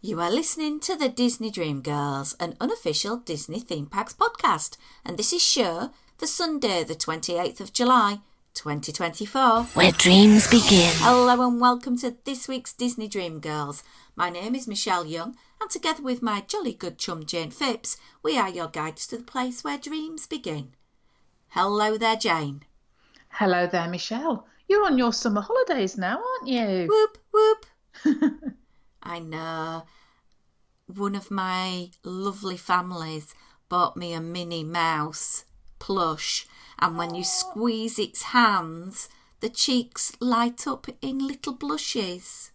You are listening to the Disney Dream Girls, an unofficial Disney Theme Parks podcast, and this is show for Sunday the 28th of July 2024. Where dreams begin. Hello and welcome to this week's Disney Dream Girls. My name is Michelle Young, and together with my jolly good chum Jane Phipps, we are your guides to the place where dreams begin. Hello there, Jane. Hello there, Michelle. You're on your summer holidays now, aren't you? Whoop, whoop. I know. One of my lovely families bought me a Minnie Mouse plush, and when you squeeze its hands, the cheeks light up in little blushes.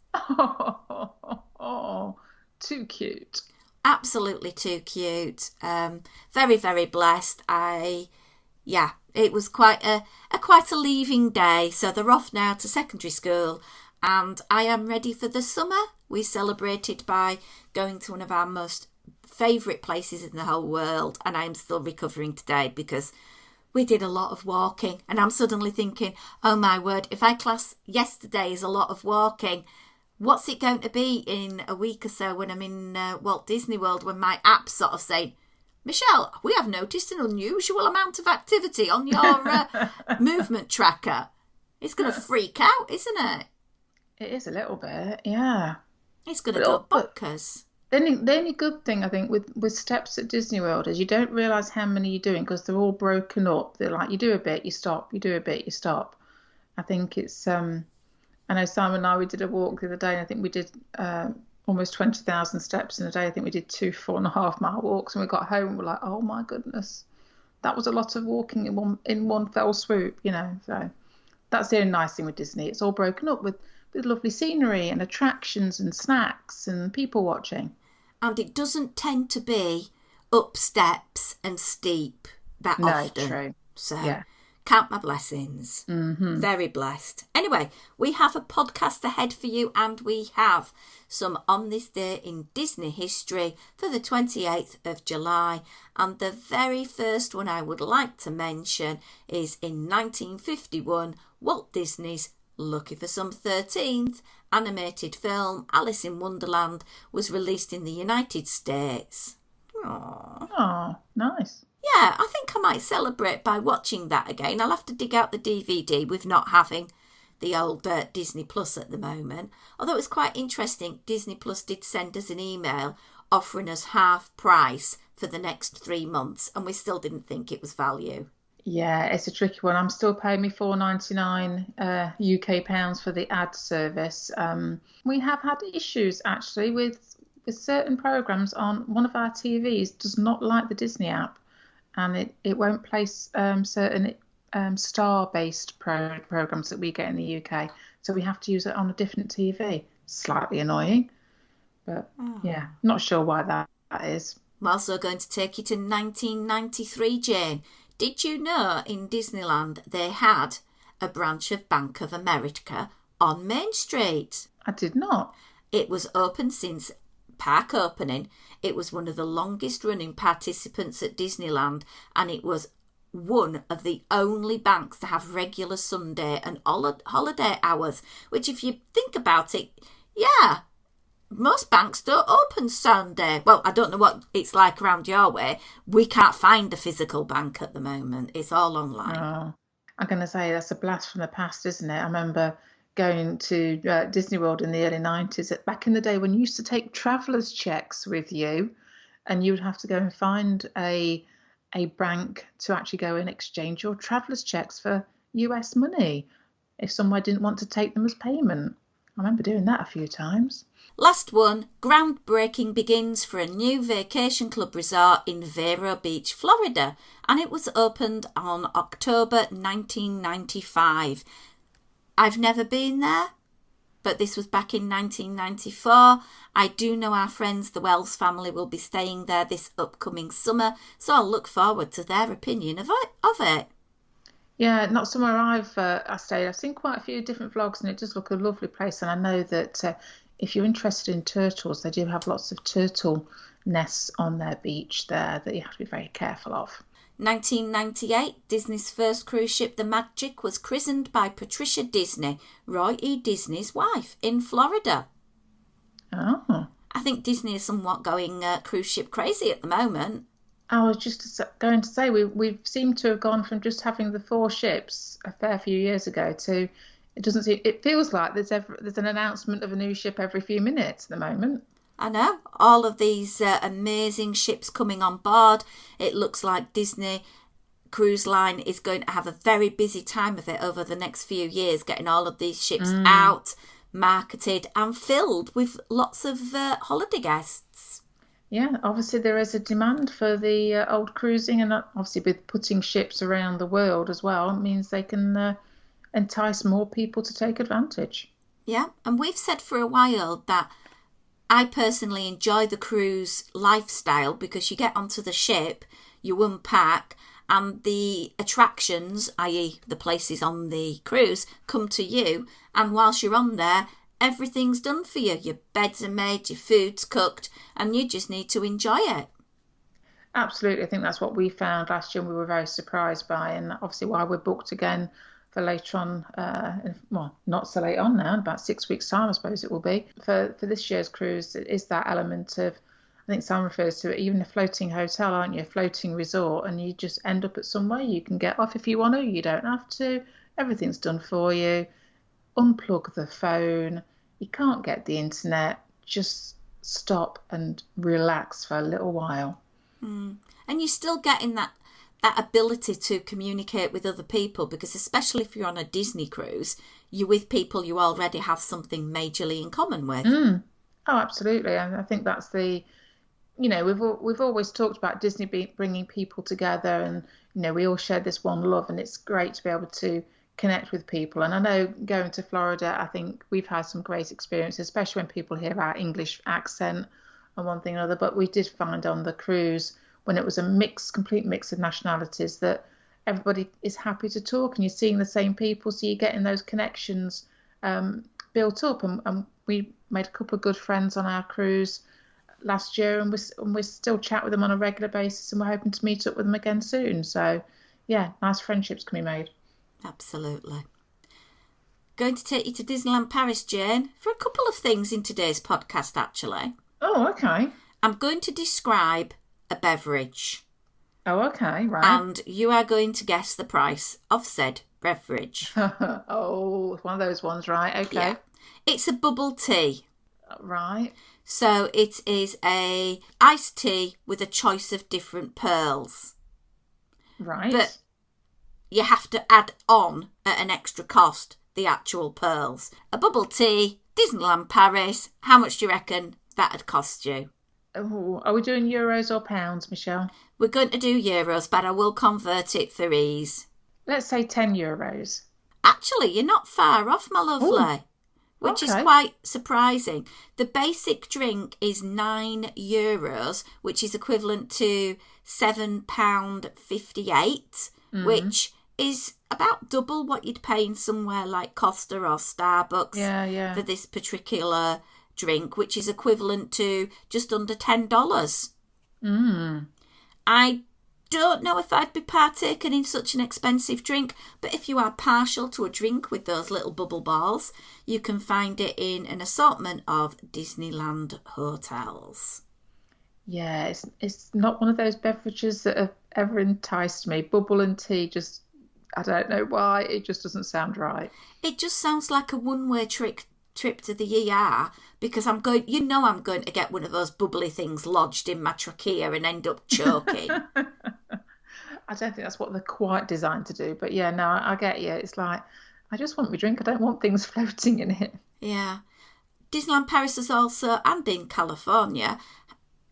Oh, too cute. Absolutely too cute. Very, very blessed. It was quite a leaving day, so they're off now to secondary school, and I am ready for the summer. We celebrated by going to one of our most favourite places in the whole world, and I'm still recovering today because we did a lot of walking, and I'm suddenly thinking, oh my word, if I class yesterday as a lot of walking, what's it going to be in a week or so when I'm in Walt Disney World, when my app's sort of saying, Michelle, we have noticed an unusual amount of activity on your movement tracker. It's going to freak out, isn't it? It is a little bit, yeah. It's going to go bonkers. The only good thing, I think, with steps at Disney World is you don't realise how many you're doing because they're all broken up. They're like, you do a bit, you stop, you do a bit, you stop. I think it's, I know Simon and I, we did a walk the other day, and I think we did almost 20,000 steps in a day. I think we did 2 4.5 mile walks, and we got home and we're like, oh my goodness, that was a lot of walking in one fell swoop, you know. So that's the only nice thing with Disney. It's all broken up with lovely scenery and attractions and snacks and people watching. And it doesn't tend to be up steps and steep that often. True. So yeah. Count my blessings. Mm-hmm. Very blessed. Anyway, we have a podcast ahead for you, and we have some On This Day in Disney History for the 28th of July. And the very first one I would like to mention is in 1951, Walt Disney's Lucky for Some 13th animated film Alice in Wonderland was released in the United States. Aww. Oh, nice. Yeah, I think I might celebrate by watching that again. I'll have to dig out the DVD with not having the old Disney Plus at the moment. Although it's quite interesting, Disney Plus did send us an email offering us half price for the next 3 months, and we still didn't think it was value. Yeah, it's a tricky one. I'm still paying me £4.99 UK pounds for the ad service. We have had issues actually with certain programs on one of our TVs does not like the Disney app, and it won't place certain star-based programs that we get in the UK. So we have to use it on a different TV. Slightly annoying, but yeah, not sure why that is. I'm also going to take you to 1993, Jane. Did you know in Disneyland they had a branch of Bank of America on Main Street? I did not. It was open since park opening. It was one of the longest running participants at Disneyland, and it was one of the only banks to have regular Sunday and holiday hours, which if you think about it, yeah, most banks don't open Sunday. Well, I don't know what it's like around your way. We can't find a physical bank at the moment. It's all online. Oh, I'm going to say that's a blast from the past, isn't it? I remember going to Disney World in the early 90s. Back in the day when you used to take traveller's checks with you, and you would have to go and find a bank to actually go and exchange your traveller's checks for US money if somewhere didn't want to take them as payment. I remember doing that a few times. Last one, groundbreaking begins for a new vacation club resort in Vero Beach, Florida, and it was opened on October 1995. I've never been there, but this was back in 1994. I do know our friends, the Wells family, will be staying there this upcoming summer, so I'll look forward to their opinion of it. Yeah, not somewhere I stayed. I've seen quite a few different vlogs, and it does look a lovely place. And I know that if you're interested in turtles, they do have lots of turtle nests on their beach there that you have to be very careful of. 1998, Disney's first cruise ship, the Magic, was christened by Patricia Disney, Roy E. Disney's wife, in Florida. Oh. I think Disney is somewhat going cruise ship crazy at the moment. I was just going to say we've seemed to have gone from just having the 4 ships a fair few years ago to it feels like there's an announcement of a new ship every few minutes at the moment. I know, all of these amazing ships coming on board. It looks like Disney Cruise Line is going to have a very busy time of it over the next few years, getting all of these ships out, marketed and filled with lots of holiday guests. Yeah, obviously there is a demand for the old cruising, and obviously with putting ships around the world as well, it means they can entice more people to take advantage. Yeah, and we've said for a while that I personally enjoy the cruise lifestyle because you get onto the ship, you unpack, and the attractions, i.e. the places on the cruise, come to you. And whilst you're on there, everything's done for you. Your beds are made, your food's cooked, and you just need to enjoy it. Absolutely. I think that's what we found last year and we were very surprised by. And obviously why we're booked again for later on, well, not so late on now, in about 6 weeks' time, I suppose it will be. For this year's cruise, it is that element of, I think Sam refers to it, even a floating hotel, aren't you? A floating resort, and you just end up at somewhere you can get off if you want to. You don't have to. Everything's done for you. Unplug the phone. You can't get the internet. Just stop and relax for a little while. And you're still getting that ability to communicate with other people, because especially if you're on a Disney cruise, you're with people you already have something majorly in common with. Oh, absolutely. And I think that's we've always talked about Disney bringing people together, and we all share this one love, and it's great to be able to connect with people. And I know going to Florida, I think we've had some great experiences, especially when people hear our English accent and one thing or another. But we did find on the cruise, when it was a complete mix of nationalities, that everybody is happy to talk and you're seeing the same people, so you're getting those connections built up. And we made a couple of good friends on our cruise last year, and we still chat with them on a regular basis, and we're hoping to meet up with them again soon. So yeah, nice friendships can be made. Absolutely. Going to take you to Disneyland Paris, Jane, for a couple of things in today's podcast, actually. Oh, okay. I'm going to describe a beverage. Oh, okay, right. And you are going to guess the price of said beverage. Oh, it's one of those ones, right? Okay. Yeah. It's a bubble tea. Right. So it is a iced tea with a choice of different pearls. Right. But you have to add on at an extra cost the actual pearls. A bubble tea, Disneyland Paris. How much do you reckon that'd cost you? Oh, are we doing euros or pounds, Michelle? We're going to do euros, but I will convert it for ease. Let's say 10 euros. Actually, you're not far off, my lovely. Ooh, which okay. is quite surprising. The basic drink is €9, which is equivalent to £7.58, which is about double what you'd pay in somewhere like Costa or Starbucks for this particular drink, which is equivalent to just under $10. I don't know if I'd be partaking in such an expensive drink, but if you are partial to a drink with those little bubble balls, you can find it in an assortment of Disneyland hotels. Yeah, it's not one of those beverages that have ever enticed me. Bubble and tea, just, I don't know why, it just doesn't sound right. It just sounds like a one-way trip to the ER, because I'm going to get one of those bubbly things lodged in my trachea and end up choking. I don't think that's what they're quite designed to do, but yeah, no, I get you. It's like, I just want my drink. I don't want things floating in it. Yeah. Disneyland Paris has also, and in California,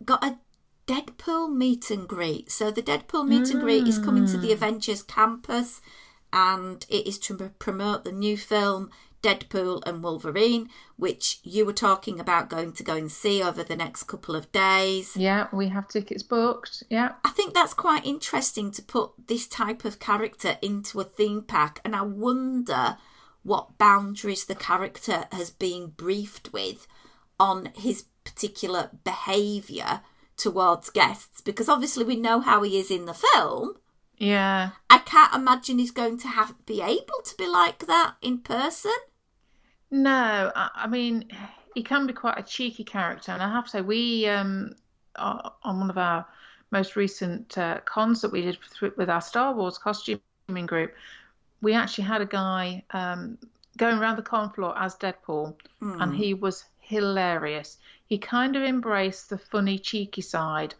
got a Deadpool meet and greet. So the Deadpool meet and greet is coming to the Avengers campus, and it is to promote the new film Deadpool and Wolverine, which you were talking about going to go and see over the next couple of days. Yeah, we have tickets booked. Yeah. I think that's quite interesting to put this type of character into a theme park, and I wonder what boundaries the character has been briefed with on his particular behaviour towards guests, because obviously we know how he is in the film. Yeah. I can't imagine he's going to be able to be like that in person. No, I mean, he can be quite a cheeky character, and I have to say, we on one of our most recent cons that we did with our Star Wars costuming group, we actually had a guy going around the con floor as Deadpool, and he was hilarious. He kind of embraced the funny, cheeky side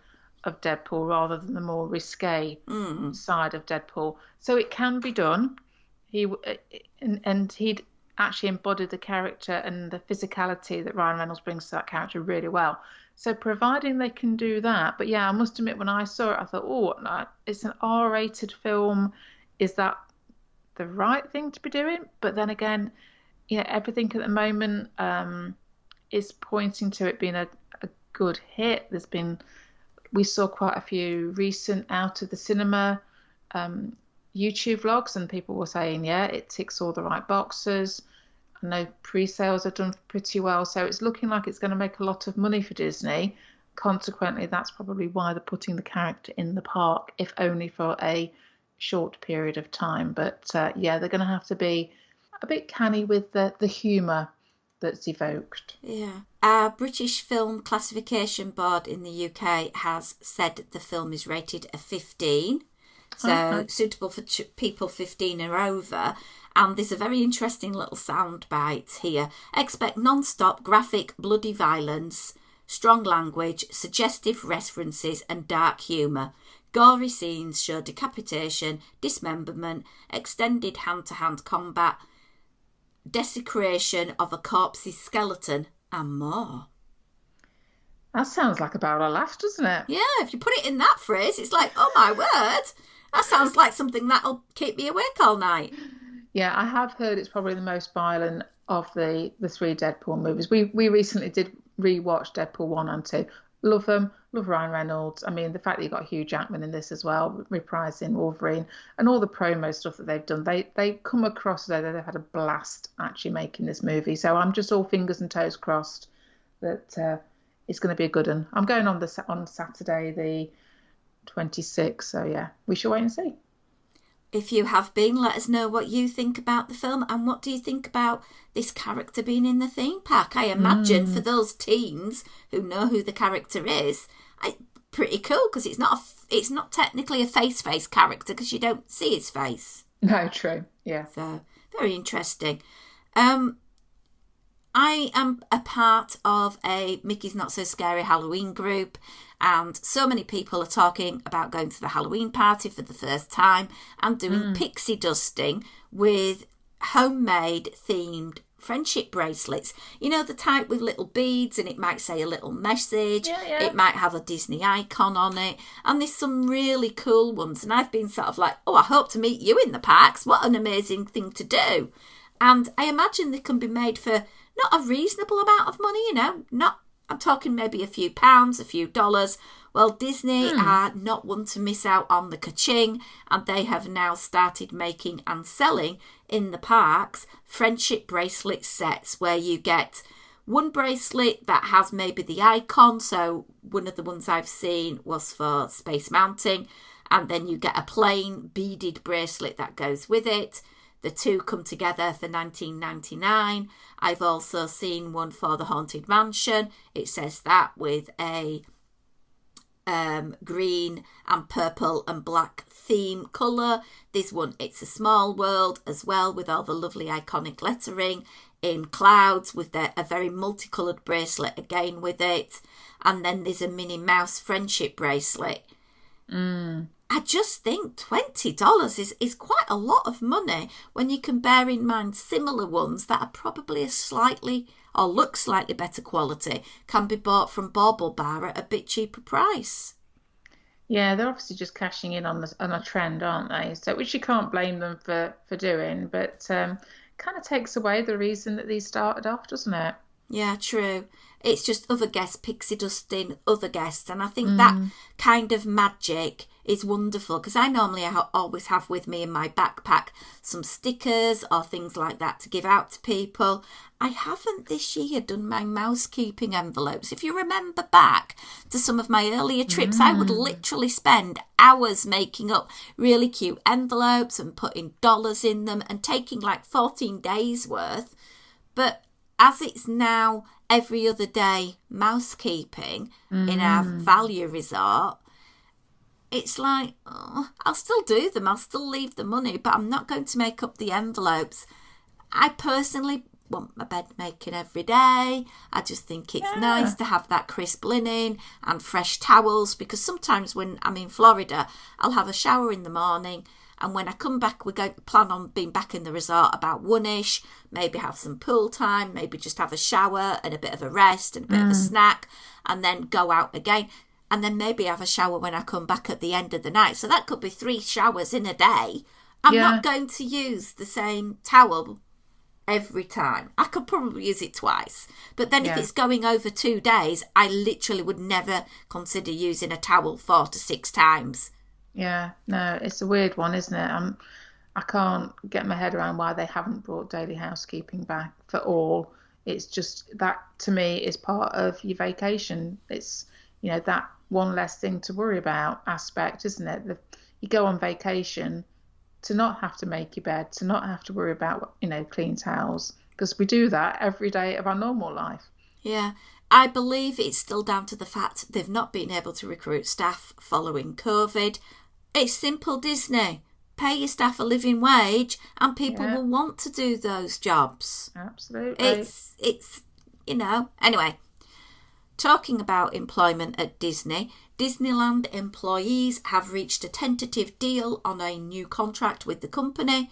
of Deadpool rather than the more risque side of Deadpool. So it can be done. And he'd actually embodied the character and the physicality that Ryan Reynolds brings to that character really well. So providing they can do that, but yeah, I must admit when I saw it, I thought, oh, it's an R-rated film. Is that the right thing to be doing? But then again, everything at the moment is pointing to it being a good hit. We saw quite a few recent out of the cinema YouTube vlogs, and people were saying, yeah, it ticks all the right boxes. I know pre-sales are done pretty well, so it's looking like it's going to make a lot of money for Disney. Consequently, that's probably why they're putting the character in the park, if only for a short period of time. But yeah, they're going to have to be a bit canny with the humour that's evoked. Yeah. Our British Film Classification Board in the UK has said the film is rated a 15. So suitable for people 15 or over. And there's a very interesting little sound bite here. Expect non-stop graphic bloody violence, strong language, suggestive references and dark humour. Gory scenes show decapitation, dismemberment, extended hand-to-hand combat, desecration of a corpse's skeleton and more. That sounds like a barrel of laughs, doesn't it? Yeah, if you put it in that phrase, it's like, oh my word, that sounds like something that'll keep me awake all night. Yeah, I have heard it's probably the most violent of the three Deadpool movies. We recently did rewatch Deadpool 1 and 2. Love them. Love Ryan Reynolds. I mean, the fact that you got Hugh Jackman in this as well, reprising Wolverine, and all the promo stuff that they've done, they come across as though they've had a blast actually making this movie. So I'm just all fingers and toes crossed that it's going to be a good one. I'm going on Saturday the 26th. So yeah, we shall wait and see. If you have been, let us know what you think about the film and what do you think about this character being in the theme park. I imagine for those teens who know who the character is, pretty cool because it's not technically a face character because you don't see his face. No, true. Yeah. So very interesting. I am a part of a Mickey's Not So Scary Halloween group, and so many people are talking about going to the Halloween party for the first time and doing pixie dusting with homemade themed friendship bracelets. You know, the type with little beads and it might say a little message. Yeah. It might have a Disney icon on it. And there's some really cool ones. And I've been sort of like, oh, I hope to meet you in the parks. What an amazing thing to do. And I imagine they can be made for not a reasonable amount of money, I'm talking maybe a few pounds, a few dollars. Well, Disney are not one to miss out on the ka-ching, and they have now started making and selling in the parks friendship bracelet sets where you get one bracelet that has maybe the icon. So one of the ones I've seen was for Space Mountain, and then you get a plain beaded bracelet that goes with it. The two come together for $19.99. I've also seen one for the Haunted Mansion. It says that with a green and purple and black theme colour. This one, It's a Small World as well, with all the lovely iconic lettering in clouds with a very multicoloured bracelet again with it. And then there's a Minnie Mouse friendship bracelet. I just think $20 is quite a lot of money when you can bear in mind similar ones that are probably look slightly better quality can be bought from Bauble Bar at a bit cheaper price. Yeah, they're obviously just cashing in on a trend, aren't they? So, which you can't blame them for doing, but kind of takes away the reason that these started off, doesn't it? Yeah, true. It's just other guests pixie dusting other guests, and I think that kind of magic is wonderful because I normally always have with me in my backpack some stickers or things like that to give out to people. I haven't this year done my mouse keeping envelopes. If you remember back to some of my earlier trips, I would literally spend hours making up really cute envelopes and putting dollars in them and taking like 14 days worth. But as it's now every other day mousekeeping in our value resort, it's like, oh, I'll still do them, I'll still leave the money, but I'm not going to make up the envelopes. I personally want my bed making every day. I just think it's nice to have that crisp linen and fresh towels, because sometimes when I'm in Florida, I'll have a shower in the morning, and when I come back, we plan on being back in the resort about 1ish, maybe have some pool time, maybe just have a shower and a bit of a rest and a bit of a snack, and then go out again. And then maybe have a shower when I come back at the end of the night. So that could be 3 showers in a day. I'm not going to use the same towel every time. I could probably use it twice. But then if it's going over 2 days, I literally would never consider using a towel 4 to 6 times. Yeah, no, it's a weird one, isn't it? I can't get my head around why they haven't brought daily housekeeping back for all. It's just that, to me, is part of your vacation. It's, that one less thing to worry about aspect, isn't it? You go on vacation to not have to make your bed, to not have to worry about, clean towels, because we do that every day of our normal life. Yeah, I believe it's still down to the fact they've not been able to recruit staff following COVID. It's simple, Disney. Pay your staff a living wage and people will want to do those jobs. Absolutely. It's anyway. Talking about employment at Disney, Disneyland employees have reached a tentative deal on a new contract with the company,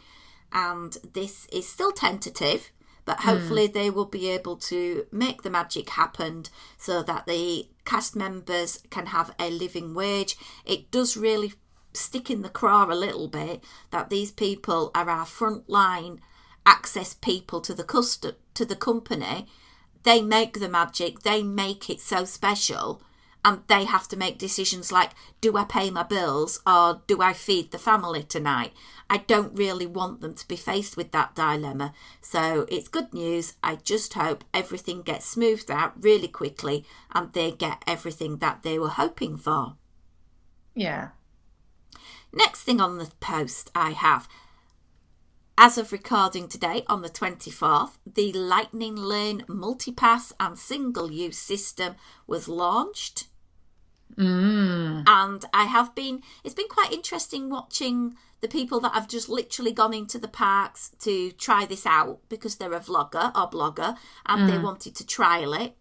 and this is still tentative, but hopefully they will be able to make the magic happen so that the cast members can have a living wage. It does really stick in the craw a little bit that these people are our frontline access people to the company. They make the magic, they make it so special, and they have to make decisions like, do I pay my bills or do I feed the family tonight? I don't really want them to be faced with that dilemma. So it's good news. I just hope everything gets smoothed out really quickly and they get everything that they were hoping for. Yeah. Next thing on the post I have, as of recording today on the 24th, the Lightning Lane Multipass and Single-Use System was launched. And it's been quite interesting watching the people that have just literally gone into the parks to try this out because they're a vlogger or blogger and they wanted to trial it.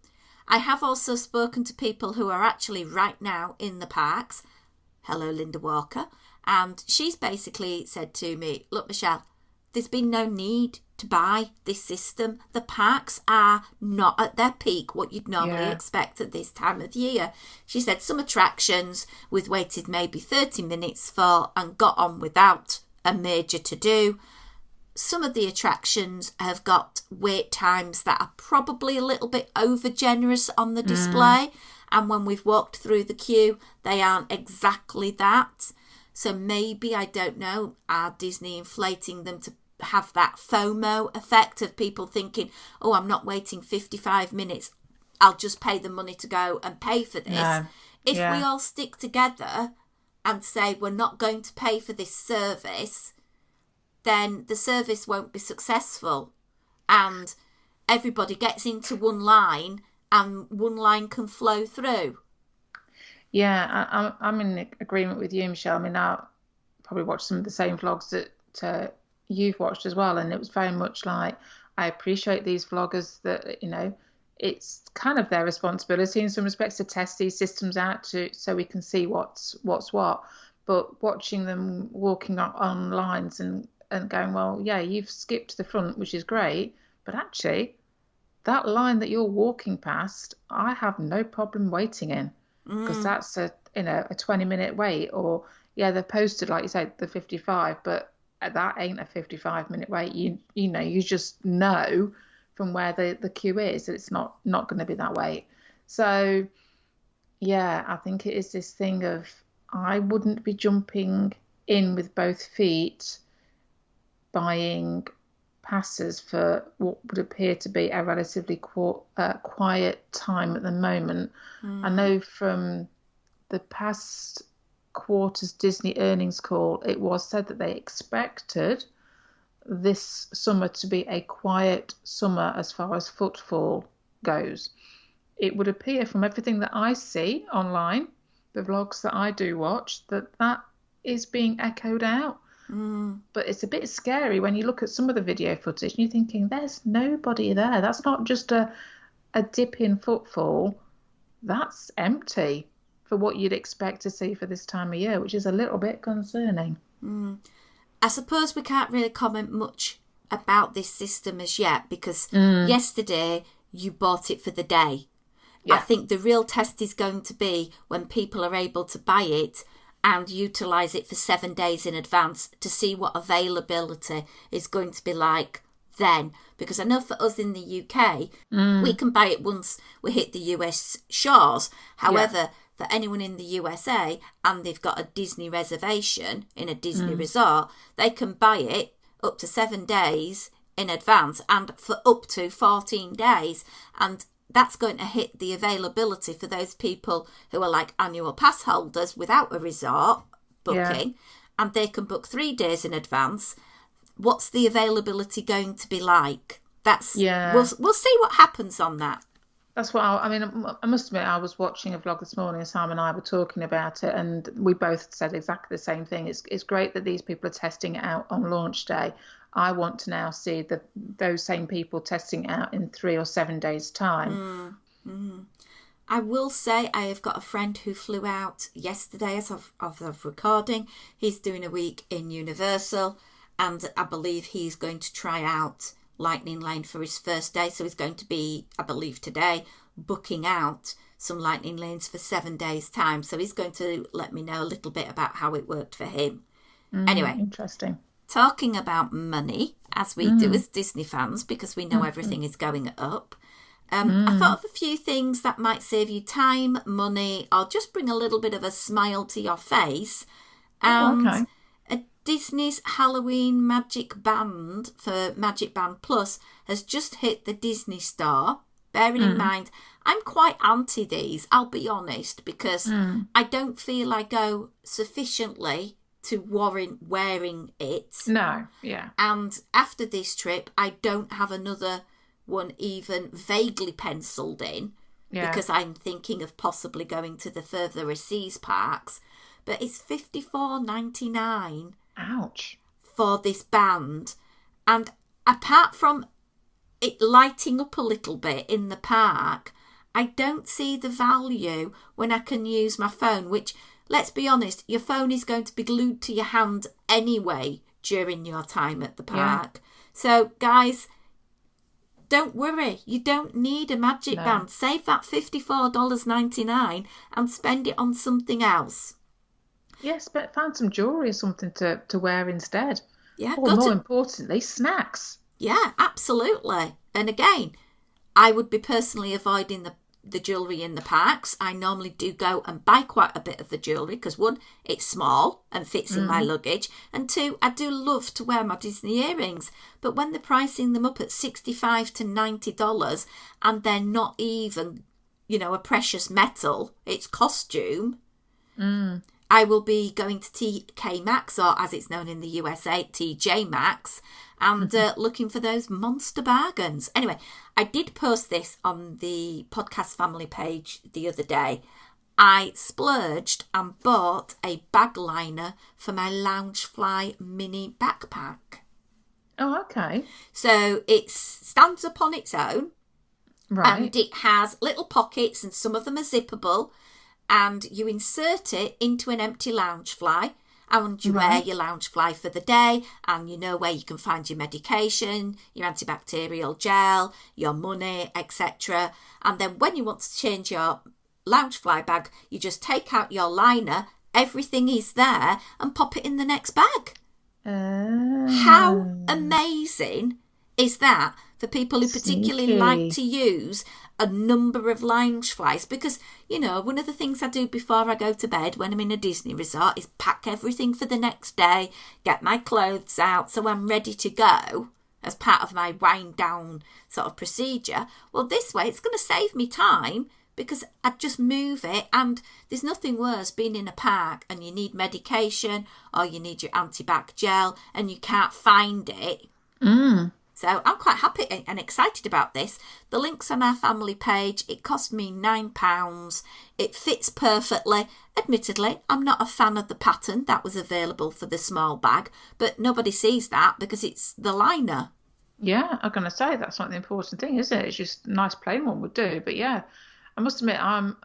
I have also spoken to people who are actually right now in the parks. Hello, Linda Walker. And she's basically said to me, look, Michelle, there's been no need to buy this system. The parks are not at their peak, what you'd normally expect at this time of year. She said some attractions we've waited maybe 30 minutes for and got on without a major to-do. Some of the attractions have got wait times that are probably a little bit over generous on the display. And when we've walked through the queue, they aren't exactly that. So maybe, I don't know, are Disney inflating them to have that FOMO effect of people thinking, oh, I'm not waiting 55 minutes. I'll just pay the money to go and pay for this. No. If we all stick together and say we're not going to pay for this service, then the service won't be successful. And everybody gets into one line and one line can flow through. Yeah, I'm in agreement with you, Michelle. I mean, I probably watched some of the same vlogs that you've watched as well, and it was very much like, I appreciate these vloggers that, it's kind of their responsibility in some respects to test these systems out so we can see what's what. But watching them walking on lines and going, well, yeah, you've skipped the front, which is great, but actually that line that you're walking past, I have no problem waiting in. Because that's a 20-minute wait, or they're posted, like you said, the 55, but that ain't a 55-minute wait. You just know from where the queue is that it's not going to be that wait. So I think it is this thing of, I wouldn't be jumping in with both feet buying passes for what would appear to be a relatively quiet time at the moment. I know from the past quarter's Disney earnings call, it was said that they expected this summer to be a quiet summer as far as footfall goes. It would appear from everything that I see online, the vlogs that I do watch, that is being echoed out. But it's a bit scary when you look at some of the video footage and you're thinking, there's nobody there. That's not just a dip in footfall. That's empty for what you'd expect to see for this time of year, which is a little bit concerning. I suppose we can't really comment much about this system as yet because yesterday you bought it for the day. Yeah. I think the real test is going to be when people are able to buy it and utilise it for 7 days in advance to see what availability is going to be like then. Because I know for us in the UK, we can buy it once we hit the US shores. However, for anyone in the USA and they've got a Disney reservation in a Disney resort, they can buy it up to 7 days in advance and for up to 14 days. And that's going to hit the availability for those people who are like annual pass holders without a resort booking, and they can book 3 days in advance. What's the availability going to be like? We'll see what happens on that. That's what I must admit, I was watching a vlog this morning and Sam and I were talking about it, and we both said exactly the same thing. It's great that these people are testing it out on launch day. I want to now see those same people testing it out in 3 or 7 days' time. I will say I have got a friend who flew out yesterday as of recording. He's doing a week in Universal, and I believe he's going to try out Lightning Lane for his first day. So he's going to be, I believe today, booking out some Lightning Lanes for 7 days' time. So he's going to let me know a little bit about how it worked for him. Anyway. Interesting. Talking about money, as we do as Disney fans, because we know everything is going up. I thought of a few things that might save you time, money, or just bring a little bit of a smile to your face. And Disney's Halloween Magic Band for Magic Band Plus has just hit the Disney Store. Bearing in mind, I'm quite anti these, I'll be honest, because I don't feel I go sufficiently to warrant wearing it. No, yeah. And after this trip, I don't have another one even vaguely penciled in because I'm thinking of possibly going to the further seas parks. But it's $54.99. Ouch. For this band. And apart from it lighting up a little bit in the park, I don't see the value when I can use my phone, which, let's be honest, your phone is going to be glued to your hand anyway during your time at the park. Yeah. So, guys, don't worry. You don't need a Magic Band. Save that $54.99 and spend it on something else. Yes, but find some jewellery or something to wear instead. Yeah. Or more importantly, snacks. Yeah, absolutely. And again, I would be personally avoiding the jewellery in the parks. I normally do go and buy quite a bit of the jewellery because, one, it's small and fits in my luggage, and two, I do love to wear my Disney earrings. But when they're pricing them up at $65 to $90 and they're not even, a precious metal, it's costume, I will be going to TK Maxx, or as it's known in the USA, TJ Maxx, and looking for those monster bargains. Anyway, I did post this on the podcast family page the other day. I splurged and bought a bag liner for my Loungefly mini backpack. Oh, okay. So it stands up on its own. Right. And it has little pockets, and some of them are zippable. And you insert it into an empty Loungefly, and you wear your Loungefly for the day, and you know where you can find your medication, your antibacterial gel, your money, etc. And then when you want to change your Loungefly bag, you just take out your liner, everything is there, and pop it in the next bag. How amazing is that for people who particularly like to use a number of Loungeflies? Because, one of the things I do before I go to bed when I'm in a Disney resort is pack everything for the next day, get my clothes out so I'm ready to go as part of my wind down sort of procedure. Well, this way it's going to save me time because I just move it, and there's nothing worse being in a park and you need medication or you need your antibac gel and you can't find it. So I'm quite happy and excited about this. The link's on our family page. It cost me £9. It fits perfectly. Admittedly, I'm not a fan of the pattern that was available for the small bag, but nobody sees that because it's the liner. Yeah, I'm going to say that's not the important thing, is it? It's just a nice plain one would do. But yeah, I must admit I'm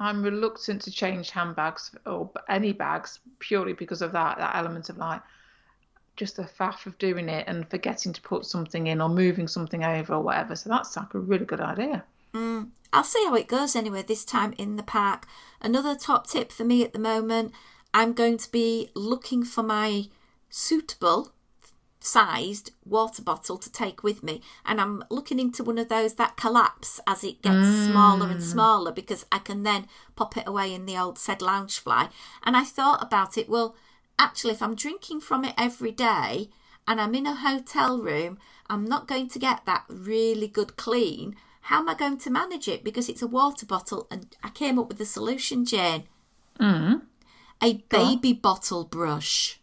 reluctant to change handbags or any bags purely because of that element of like just the faff of doing it and forgetting to put something in or moving something over or whatever. So that's like a really good idea. I'll see how it goes anyway this time in the park. Another top tip for me at the moment, I'm going to be looking for my suitable sized water bottle to take with me, and I'm looking into one of those that collapse as it gets smaller and smaller, because I can then pop it away in the old said Loungefly. And I thought about it, well, actually, if I'm drinking from it every day and I'm in a hotel room, I'm not going to get that really good clean. How am I going to manage it? Because it's a water bottle, and I came up with a solution, Jane. A baby bottle brush.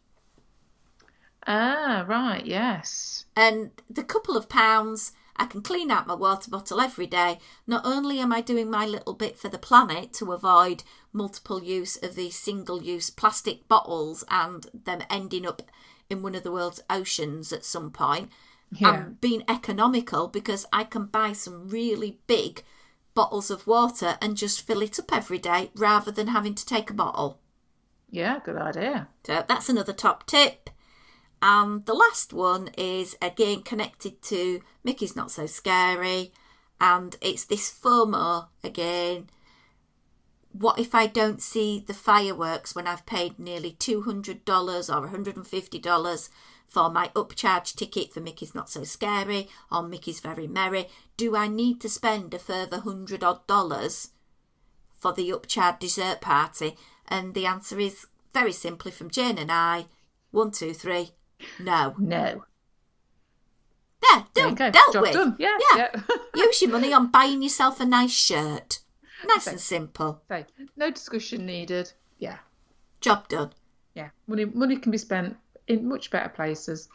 Ah, right, yes. And the couple of pounds, I can clean out my water bottle every day. Not only am I doing my little bit for the planet to avoid multiple use of these single-use plastic bottles and them ending up in one of the world's oceans at some point, I'm being economical because I can buy some really big bottles of water and just fill it up every day rather than having to take a bottle. Yeah, good idea. So that's another top tip. And the last one is, again, connected to Mickey's Not So Scary. And it's this FOMO again. What if I don't see the fireworks when I've paid nearly $200 or $150 for my upcharge ticket for Mickey's Not So Scary or Mickey's Very Merry? Do I need to spend a further $100 odd for the upcharge dessert party? And the answer is very simply from Jane and I, 1, 2, 3. No. No. There, done, dealt Job with. done. Yeah. Use your money on buying yourself a nice shirt. Nice and simple. So, no discussion needed. Yeah. Job done. Yeah. Money can be spent in much better places.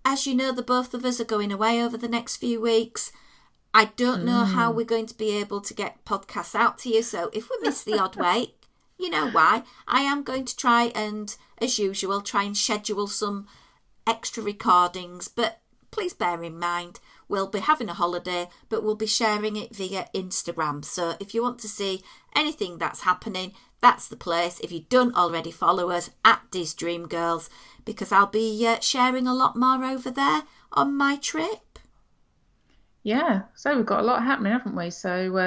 As you know, the both of us are going away over the next few weeks. I don't know how we're going to be able to get podcasts out to you. So if we miss the odd week, you know why. I am going to try and, as usual, try and schedule some extra recordings. But please bear in mind, we'll be having a holiday, but we'll be sharing it via Instagram. So if you want to see anything that's happening, that's the place. If you don't already follow us at Diz Dream Girls, because I'll be sharing a lot more over there on my trip. Yeah. So we've got a lot happening, haven't we? So,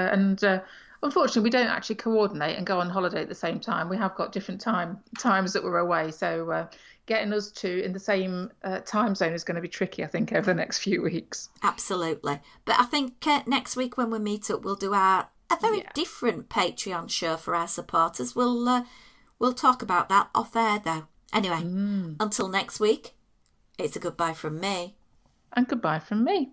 unfortunately, we don't actually coordinate and go on holiday at the same time. We have got different times that we're away. So getting us two in the same time zone is going to be tricky, I think, over the next few weeks. Absolutely. But I think next week when we meet up, we'll do a very different Patreon show for our supporters. We'll talk about that off air, though. Anyway, until next week, it's a goodbye from me. And goodbye from me.